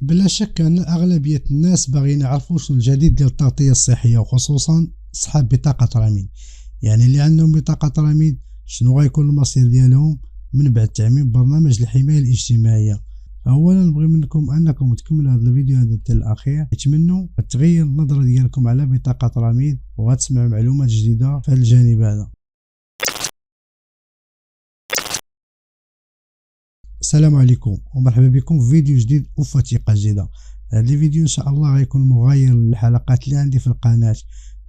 بلا شك أن أغلبية الناس باغيين يعرفوا شنو الجديد ديال التغطية الصحية، وخصوصا صحاب بطاقة رميد. يعني اللي عندهم بطاقة رميد شنو غيكون المصير ديالهم من بعد تعميم برنامج الحماية الاجتماعية. أولا نبغي منكم أنكم تكملوا هذا الفيديو هذا حتى الأخير، حيت منه تغير النظرة ديالكم على بطاقة رميد وغتسمعوا معلومات جديدة في هذا الجانب هذا. السلام عليكم ومرحبا بكم في فيديو جديد وفتيقة جديدة. هذا الفيديو ان شاء الله غيكون مغاير للحلقات اللي عندي في القناة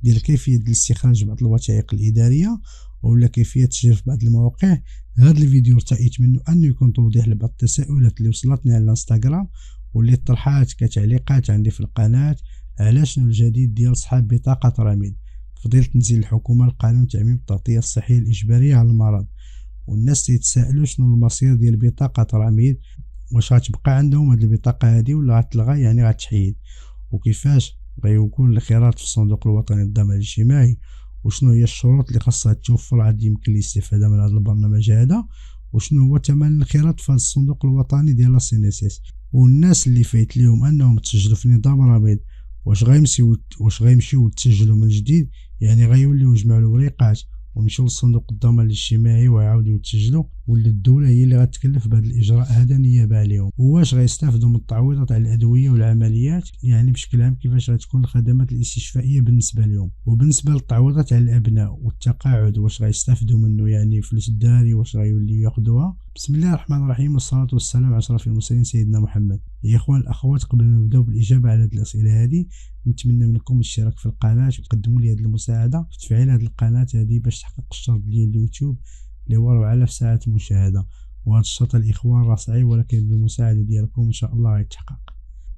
ديال كيفية الاستخراج بعض الوثائق الإدارية ولا كيفية تسجيل في بعض المواقع. هذا الفيديو ارتأيت منه انه يكون توضيح لبعض التساؤلات اللي وصلتني على الانستغرام واللي طرحات كتعليقات عندي في القناة على شنو الجديد ديال صحاب بطاقة رميد فضيلة تنزيل الحكومة لقانون تعميم التغطية الصحية الإجبارية على المرض. والناس تيتسائلوا شنو المصير ديال بطاقة رميد، واش غتبقى عندهم هاد البطاقة هادي ولا غتلغى يعني غتحيد، وكيفاش غيكون الانخراط في الصندوق الوطني للضمان الاجتماعي، وشنو هي الشروط اللي خاصها توفر عاد يمكن الاستفادة من هذا البرنامج هذا، وشنو هو ثمن الانخراط في هذا الصندوق الوطني ديال لا سينيسيس. والناس اللي فايت ليهم انهم تسجلوا في نظام رميد واش غيمشيو يتسجلوا من جديد، يعني غيوليو يجمعوا الوريقات ومشيو للصندوق الضمان الاجتماعي ويعاودوا يتسجلوا، ولا الدوله هي اللي غتكلف بهذا الاجراء هذا نيابه عليهم؟ واش غيستافدوا من التعويضات على الادويه والعمليات؟ يعني بشكل عام كيفاش غتكون الخدمات الاستشفائيه بالنسبه لهم؟ وبالنسبه للتعويضات على الابناء والتقاعد واش غيستافدوا منه؟ يعني فلوس الدراري واش غيوليو ياخذوها؟ بسم الله الرحمن الرحيم، والصلاه والسلام على اشرف المرسلين سيدنا محمد. يا اخوان الاخوات، قبل ما نبداو بالاجابه على هذه الاسئله هذه نتمنى منكم الاشتراك في القناه وتقدموا لي هذه المساعده في تفعيل هذه القناه هذه باش تحقق الشرط ديال اليوتيوب اللي هو 4000 ساعه مشاهده. وهذا الشرط الاخوان راه صعيب، ولكن بالمساعده ديالكم ان شاء الله غيتحقق.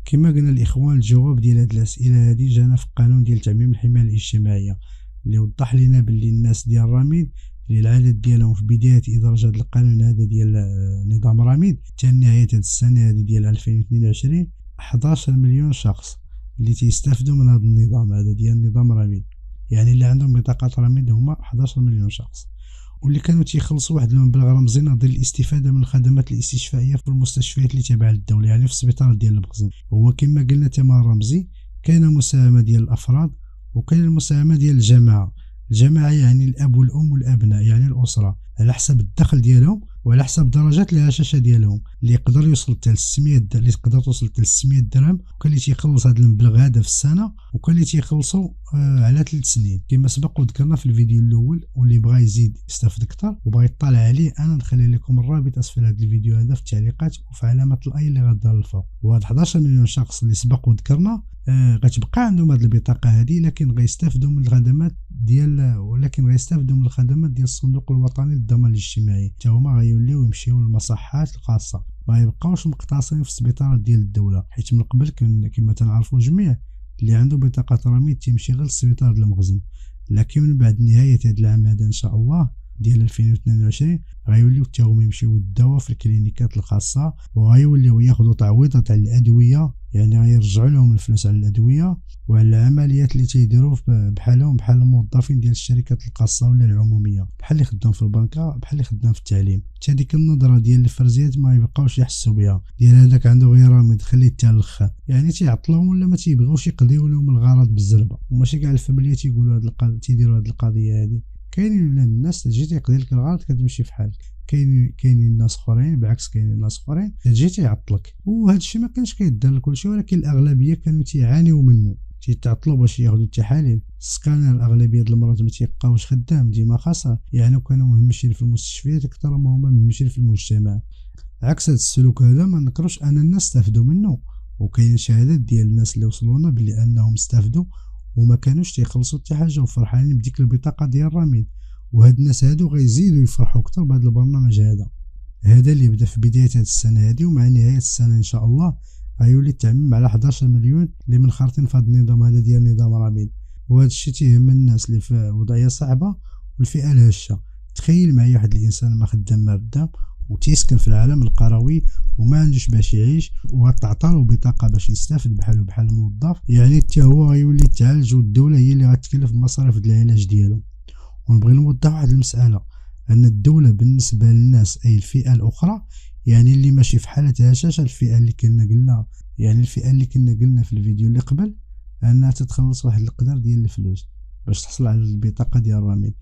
كما قلنا الاخوان، الجواب ديال هذه الاسئله هذه جانا في القانون ديال تعميم الحمايه الاجتماعيه اللي وضح لنا باللي الناس ديال الرميد اللي العدد ديالهم في بدايه ادراج هذا القانون هذا ديال نظام رميد حتى نهايه هذه السنه هذه ديال 2022 11 مليون شخص اللي تيستافدوا من هذا النظام هذا ديال نظام رميد. يعني اللي عندهم بطاقة رميد هما 11 مليون شخص، واللي كانوا تيخلصوا واحد المبلغ رمزي نظير الاستفادة من الخدمات الاستشفائية في المستشفيات اللي تابعة للدولة، يعني في السبيطار ديال المخزن. هو كما قلنا ثمن رمزي، كاين مساهمة ديال الأفراد وكاين المساهمة ديال الجماعة. الجماعة يعني الأب والأم والأبناء، يعني الأسرة، على حسب الدخل ديالهم وعلى حسب درجات الهشاشة ديالهم، اللي يقدر يوصل حتى ل 600 اللي تقدر توصل حتى ل 600 درهم، وكاين اللي تيخلص هذا المبلغ هذا في السنة، وكاين اللي تيخلصوا على 3 سنين كما سبق وذكرنا في الفيديو الأول. واللي بغى يزيد يستافد أكثر وبغى يطلع عليه، أنا نخلي لكم الرابط أسفل هذا الفيديو هذا في التعليقات وفي علامة الأي اللي غادار للفوق. وهاد 11 مليون شخص اللي سبق وذكرنا غتبقى عندهم هذه البطاقة هذه، لكن غيستافدوا من الخدمات ديال الصندوق الوطني للضمان الاجتماعي، حتى هما غيوليو يمشيو للمصحات الخاصة، ما يبقاوش مقتصرين في السبيطارات ديال الدولة. حيت من قبل كما تنعرفوا جميع اللي عنده بطاقة رميد تيمشي غير للسبيطار ديال المخزن، لكن من بعد نهاية هذا العام هذا ان شاء الله ديال 2022 غيوليو حتى هما يمشيو يداو في الكلينيكات الخاصة، وغيوليو ياخذوا تعويضات على الأدوية، يعني غيرجعوا لهم الفلوس على الأدوية وعلى العمليات اللي تيديروا بحال الموظفين ديال الشركات الخاصة ولا العمومية، بحال اللي خدام في البنكة، بحال اللي خدام في التعليم. حتى ديك النظرة ديال الفرزيات ما يبقاوش يحسوا بها، ديال هذاك عنده غير رميد خليه حتى الاخر، يعني تيعطلوهم ولا ما تيبغيوش يقضيو لهم الغرض بالزربة. وماشي كاع الفاميليا تيقولوا تيديروا هذه القضية هذه. كاينين ولاد الناس تجي تيقضي لك الغرض كتمشي في حالك، كاينين ناس اخرين بالعكس، كاينين ناس اخرين تجي تيعطلك. وهذا الشيء ما كانش كيدار لكلشي، ولكن الاغلبيه كانوا تيعانيو منه، تيتعطلوا باش ياخذوا التحاليل السكانر. الاغلبيه ديال المرات ما تيبقاوش خدام، ديما خاصه، يعني كانوا مهمشين في المستشفيات اكثر ما هما مهمشين في المجتمع. عكس هذا السلوك هذا ما نكروش ان الناس استفدوا منه، وكاين شهادات ديال الناس اللي وصلونا باللي انهم استفدوا وما كانوش تيخلصوا حتى حاجه وفرحانين بديك البطاقه ديال الرميد. وهاد الناس هادو غيزيدوا يفرحوا اكثر بهذا البرنامج هذا اللي بدا في بدايه هذه السنه هذه، ومع نهايه السنه ان شاء الله غيولي التعميم على 11 مليون اللي منخرطين في هذا النظام هذا ديال نظام رميد. وهذا الشيء تيهم الناس اللي في وضعيه صعبه والفئه الهشه. تخيل معايا واحد الانسان ما خدام ما ردام وتيسكن في العالم القروي وما عندوش باش يعيش، وغتعطالو بطاقه باش يستافد بحالو بحال الموظف، يعني حتى هو غيولي يتعالج والدوله هي اللي غتكلف بمصاريف العلاج ديالو. ونبغي نوضح واحد المسألة، أن الدولة بالنسبة للناس أي الفئة الأخرى، يعني اللي ماشي في حالة هشاشة، الفئة اللي كنا قلنا يعني الفئه اللي كنا قلنا في الفيديو اللي قبل انها تتخلص واحد القدر ديال الفلوس باش تحصل على البطاقه ديال الرميد.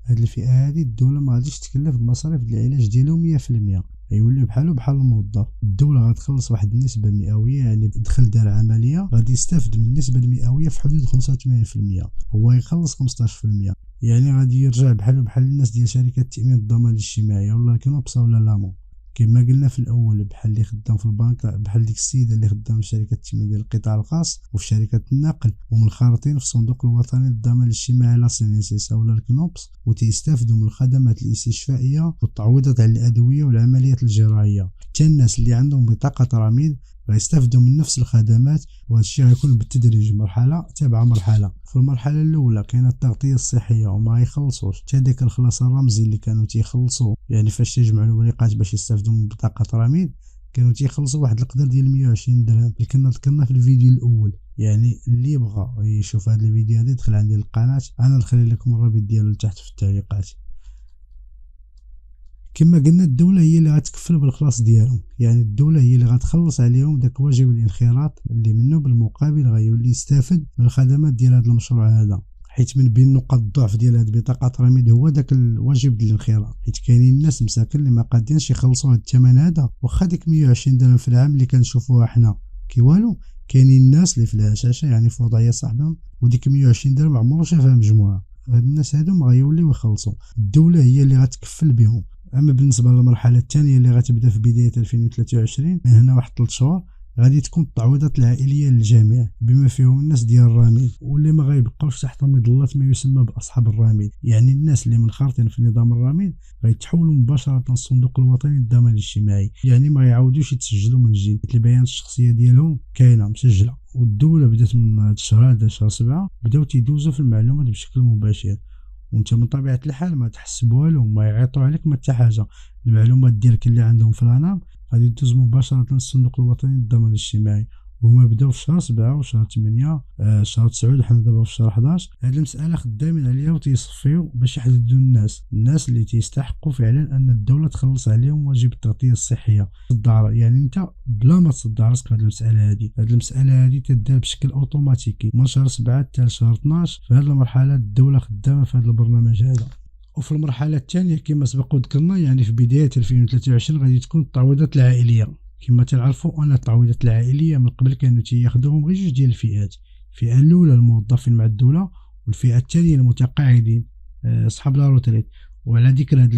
هاد الفئه هذه الدوله ما غاديش تكلف بمصاريف العلاج ديالهم 100%، غيولي بحالو بحال الموظف. الدوله غتخلص واحد النسبه مئويه، يعني دخل دار عمليه غادي يستافد من النسبه المئويه في حدود 85%، هو يخلص 15%. يعني غادي يرجع بحالو بحال الناس ديال شركه التامين الضمان الاجتماعي ولا الكنوبس ولا لامون. كما قلنا في الاول، بحال اللي خدام في البنك، بحال ديك السيده اللي خدام في شركه التامين ديال القطاع الخاص وفي شركه النقل ومنخرطين في الصندوق الوطني للضمان الاجتماعي لا سينيسيس ولا الكنوبس، وتيستافدوا من الخدمات الاستشفائيه والتعويضات على الادويه والعمليات الجراحيه. حتى الناس اللي عندهم بطاقه رميد غيستافدوا من نفس الخدمات، وهذا الشيء غيكون بالتدريج، مرحله تبع مرحله. في المرحله الاولى كاينه التغطيه الصحيه وما يخلصوش حتى ديك الخلاص الرمزي اللي كانوا تيخلصوا، يعني فاش تيجمعوا الوريقات باش يستافدوا من بطاقه رميد كانوا تيخلصوا واحد القدر ديال 120 درهم اللي كنا ذكرنا في الفيديو الاول. يعني اللي بغى يشوف هذا الفيديو هذا يدخل عندي القناه، انا نخلي لكم الرابط ديالو لتحت في التعليقات. كما قلنا الدوله هي اللي غتكفل بالخلاص ديالهم، يعني الدوله هي اللي غتخلص عليهم داك واجب الانخراط اللي منه بالمقابل غيولي يستافد من الخدمات ديال هذا المشروع هذا. حيت من بين نقاط الضعف ديال هذه بطاقه رميد هو داك الواجب ديال الانخراط، حيت كاينين الناس مساكن اللي ما قادينش يخلصوا هذا الثمن هذا، واخا ديك 120 درهم في العام اللي كنشوفوها حنا كي والو. كاينين الناس اللي في الهشاشه يعني في وضعيه صاحبهم وديك 120 درهم عمرو شافها مجموعه، هاد الناس هادو ما غيوليو يخلصوا، الدوله هي اللي غتكفل بهم. اما بالنسبه للمرحله الثانيه اللي غتبدا في بدايه 2023 من هنا واحد 3 شهور غادي تكون التعويضات العائليه للجميع بما فيهم الناس ديال الرميد واللي ما غيبقاوش تحت مظله ما يسمى باصحاب الرميد. يعني الناس اللي منخرطين في نظام الرميد غيتحولوا مباشره للصندوق الوطني للضمان الاجتماعي، يعني ما يعاودوش يتسجلوا من جديد. البيانات الشخصيه ديالهم كاينه مسجله، والدوله بدات من هذا الشهر هذا شهر 7 بداو تيدوزوا في المعلومات بشكل مباشر، وانت من طبيعه الحال ما تحسب والو وما يعيطوا عليك ما حتى حاجه. المعلومات ديالك اللي عندهم في الانام غادي تدوز مباشره للصندوق الوطني للضمان الاجتماعي، وهما بداو في شهر 7 وشهر 8 شهر 9 وحنا دابا في شهر 11. هذه المساله خدامين عليها وتيصفيو باش يحددوا الناس اللي تيستحقوا فعلا ان الدوله تخلص عليهم واجب التغطيه الصحيه الدار. يعني انت بلا ما تصدع راسك في هذه المساله هذه تدار بشكل اوتوماتيكي من شهر 7 حتى شهر 12. في هذه المرحله الدوله خدامه في هذا البرنامج هذا. وفي المرحله الثانيه كما سبق وذكرنا يعني في بدايه 2023 غادي تكون التعويضات العائليه. كما تعرفوا ان التعويضات العائليه من قبل كانوا تياخذوهم غير جوج ديال الفئات، الفئه الاولى الموظفين مع الدوله، والفئه الثانيه المتقاعدين اصحاب لا روتريت. وعلى ذكر هاد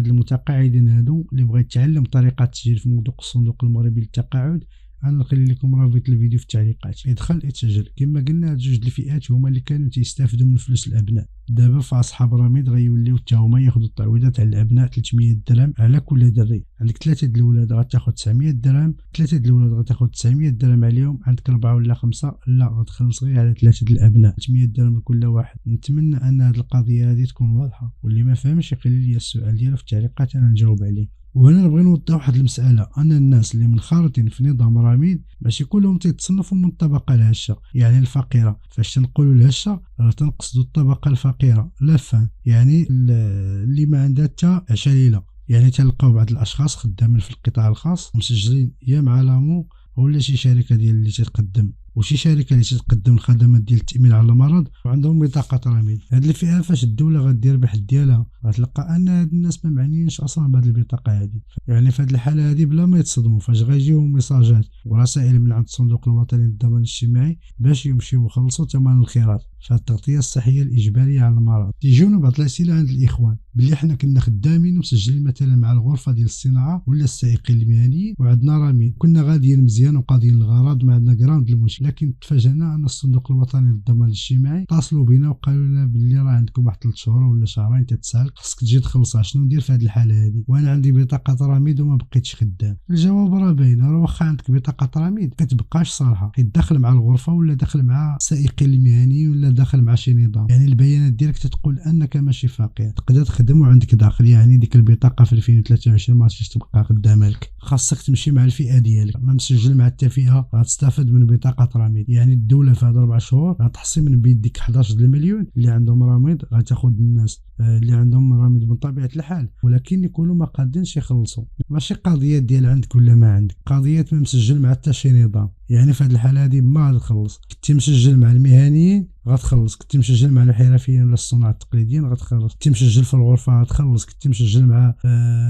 المتقاعدين هادو اللي بغى يتعلم طريقه التسجيل في موضوع الصندوق المغربي للتقاعد، انا نخلي لكم رابط الفيديو في التعليقات، يدخل يتسجل. كما قلنا هاد جوج الفئات هما اللي كانوا تيستافدوا من فلوس الابناء. دابا فاصحاب الرميد غيوليو حتى هما ياخذوا التعويضات على الابناء 300 درهم على كل دري. عندك 3 د الاولاد غتاخذ 900 درهم، 3 د الاولاد غتاخذ 900 درهم عليهم، عندك 4 ولا 5 لا غتخلص غير على 3 د الابناء 300 درهم لكل واحد. نتمنى ان هذه القضيه هذه تكون واضحه، واللي ما فهمش يخلي لي السؤال ديالو في التعليقات انا نجاوب عليه. وهنا نبغي نوضح واحد المساله، ان الناس اللي منخرطين في نظام رميد ماشي كلهم تيتصنفوا من الطبقه الهشه يعني الفقيره. فاش تنقولوا الهشه راه تنقصدوا الطبقه الفقيره لا فهم، يعني اللي ما عندها حتى عشاليله. يعني تلقاو بعض الاشخاص خدامين في القطاع الخاص ومسجلين يا مع لامو ولا شي شركه ديال اللي تتقدم وشي شركه اللي تتقدم الخدمات ديال التامين على المرض وعندهم بطاقه رميد. هاد الفئه فاش الدوله غدير بحد ديالها غتلقى ان هاد الناس ما معنيينش اصلا بهاد البطاقه هادي. يعني في هاد الحاله هادي بلا ما يتصدموا فاش غيجيهم ميساجات ورسائل من عند الصندوق الوطني للضمان الاجتماعي باش يمشيو يخلصوا ثمن الانخراط في التغطيه الصحيه الاجباريه على المرض. تيجيونا بعض الاسئله عند الاخوان بلي حنا كنا خدامين ومسجلين مثلا مع الغرفه ديال الصناعه ولا السائقين المهنيين وعندنا رميد، كنا غاديين مزيان وقاضيين الغرض ما عندنا كرام ديال المشكل، لكن تفاجئنا ان الصندوق الوطني للضمان الاجتماعي اتصلوا بنا وقالوا لنا بلي راه عندكم واحد 3 شهور ولا شهرين تتسال خصك تجي تخلصها. شنو ندير في هذه الحاله هذه وانا عندي بطاقه رميد وما بقيتش خدام؟ الجواب راه باين، راه واخا عندك بطاقه رميد كتبقاش صالحه، حيت داخل مع الغرفه ولا داخل مع السائقين المهنيين ولا تداخل مع شي نظام. يعني البيانات ديالك تتقول انك ماشي فقير، تقدر تخدم وعندك داخل. يعني ديك البطاقه في 2023 ما غاديش تبقى قدامها لك، خاصك تمشي مع الفئه ديالك. ما مسجل مع حتى فئه غتستافد من بطاقه رميد. يعني الدوله في هاد 4 شهور غتحصي من بيديك 11 المليون اللي عندهم رميد، غتاخذ الناس اللي عندهم رميد من طبيعه الحال، ولكن يكونوا ما قادينش يخلصوا. ماشي قضيه ديال عندك ولا ما عندك، قضيه ما مسجل مع حتى شي نظام. يعني في هذه الحاله هذه ما غتخلص. كنتي مسجل مع المهنيين غتخلص، كنتي مسجل مع الحرفيين ولا الصناع التقليديين غتخلص، كنتي مسجل في الغرفه غتخلص، كنتي مسجل مع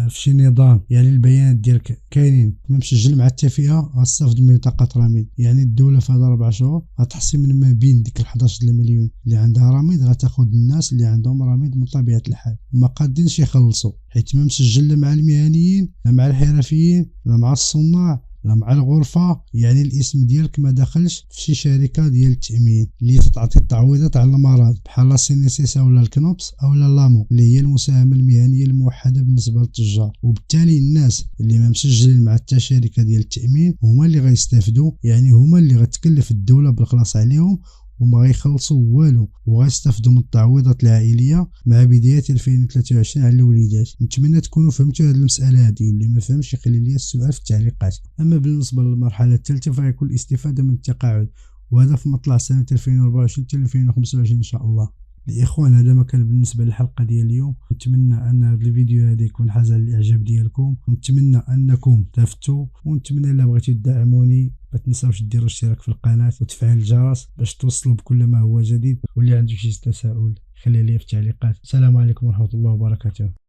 في شي نظام يعني البيانات ديالك كاينين. ما مسجل مع حتى فئه غتستافد من بطاقه رميد. يعني الدوله في هذا 4 شهور غتحصي من ما بين ديك 11 المليون اللي عندها رميد، غتاخذ الناس اللي عندهم رميد من طبيعه الحال وما قادينش يخلصوا، حيت ما مسجل لا مع المهنيين لا مع الحرفيين لا مع الصناع لا مع الغرفه. يعني الاسم ديالك ما دخلش في شي شركه ديال التامين اللي تعطي التعويضات على المرض بحال لا سينيسيس ولا الكنوبس او لامو اللي هي المساهمه المهنيه الموحده بالنسبه للتجار. وبالتالي الناس اللي ما مسجلين مع حتى شركه ديال التامين هما اللي غيستافدوا، يعني هما اللي غتكلف الدوله بالخلاص عليهم وما غيخلصوا والو، وغيستافدوا من التعويضات العائليه مع بدايه 2023 على الوليدات. نتمنى تكونوا فهمتوا هذه المساله هذه، واللي ما فهمش يخلي لي السؤال في التعليقات. اما بالنسبه للمرحله الثالثه فيكون الاستفاده من التقاعد، وهذا في مطلع سنه 2024 حتى 2025 ان شاء الله. الاخوان هذا ما كان بالنسبه للحلقه ديال اليوم. نتمنى ان هذا الفيديو هذا يكون حاز الاعجاب ديالكم، ونتمنى انكم تفتوا، ونتمنى الا بغيتو تدعموني ما تنساوش ديروا الاشتراك في القناه وتفعيل الجرس باش توصلوا بكل ما هو جديد. واللي عنده شي تساؤل خليه لي في التعليقات. السلام عليكم ورحمه الله وبركاته.